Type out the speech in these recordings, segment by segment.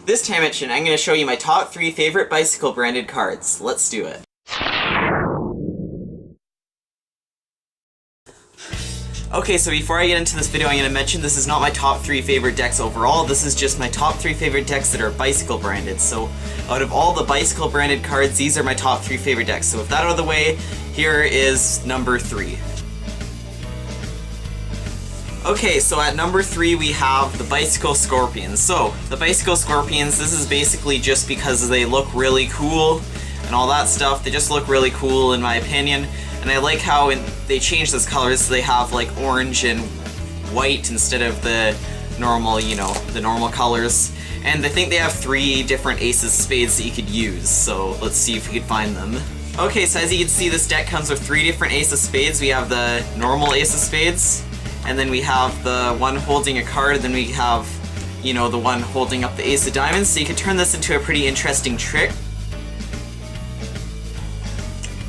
This time I'm going to show you my top 3 favorite bicycle branded cards. Let's do it. Okay, so before I get into this video, I'm going to mention this is not my top 3 favorite decks overall. This is just my top 3 favorite decks that are bicycle branded. So out of all the bicycle branded cards, these are my top 3 favorite decks. So with that out of the way, here is number 3. Okay, so at number 3 we have the Bicycle Scorpions. So, the Bicycle Scorpions, this is basically just because they look really cool and all that stuff. They just look really cool in my opinion. And I like how they change those colors so they have like orange and white instead of the normal, the normal colors. And I think they have 3 different aces of spades that you could use, so let's see if we can find them. Okay, so as you can see, this deck comes with 3 different aces of spades. We have the normal ace of spades, and then we have the one holding a card, and then we have, the one holding up the ace of diamonds, so you can turn this into a pretty interesting trick.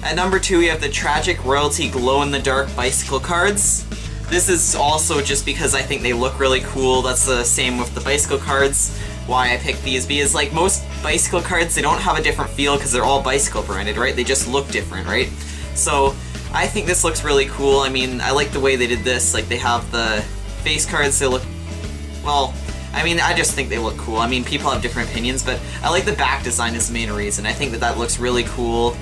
At number 2 we have the Tragic Royalty glow-in-the-dark bicycle cards. This is also just because I think they look really cool. That's the same with the bicycle cards. Why I picked these, because like most bicycle cards, they don't have a different feel because they're all bicycle branded, right? They just look different, right? So I think this looks really cool. I mean, I like the way they did this. Like, they have the face cards, they look, well, I mean, I just think they look cool. I mean, people have different opinions, but I like the back design is the main reason. I think that looks really cool,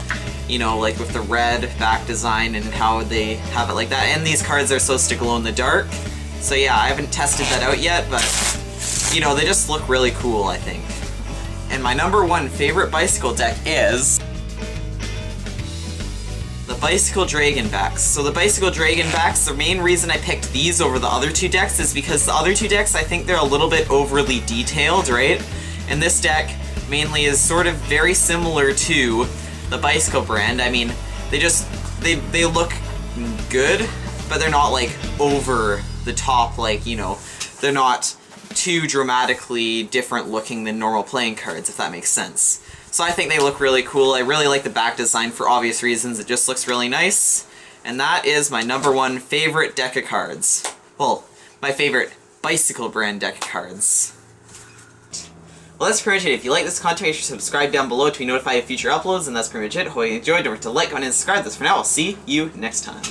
like with the red back design and how they have it like that. And these cards are supposed to glow in the dark. So yeah, I haven't tested that out yet, but, they just look really cool, I think. And my number 1 favorite bicycle deck is the Bicycle Dragonbacks. So the Bicycle Dragonbacks, the main reason I picked these over the other 2 decks is because the other 2 decks, I think they're a little bit overly detailed, right? And this deck mainly is sort of very similar to the Bicycle brand. I mean, they look good, but they're not like over the top, like, they're not too dramatically different looking than normal playing cards, if that makes sense. So I think they look really cool. I really like the back design for obvious reasons. It just looks really nice. And that is my number 1 favorite deck of cards. Well, my favorite bicycle brand deck of cards. Well, that's pretty much it. If you like this content, make sure to subscribe down below to be notified of future uploads, and that's pretty much it. Hope you enjoyed. Don't forget to like, comment, and subscribe. That's for now. I'll see you next time.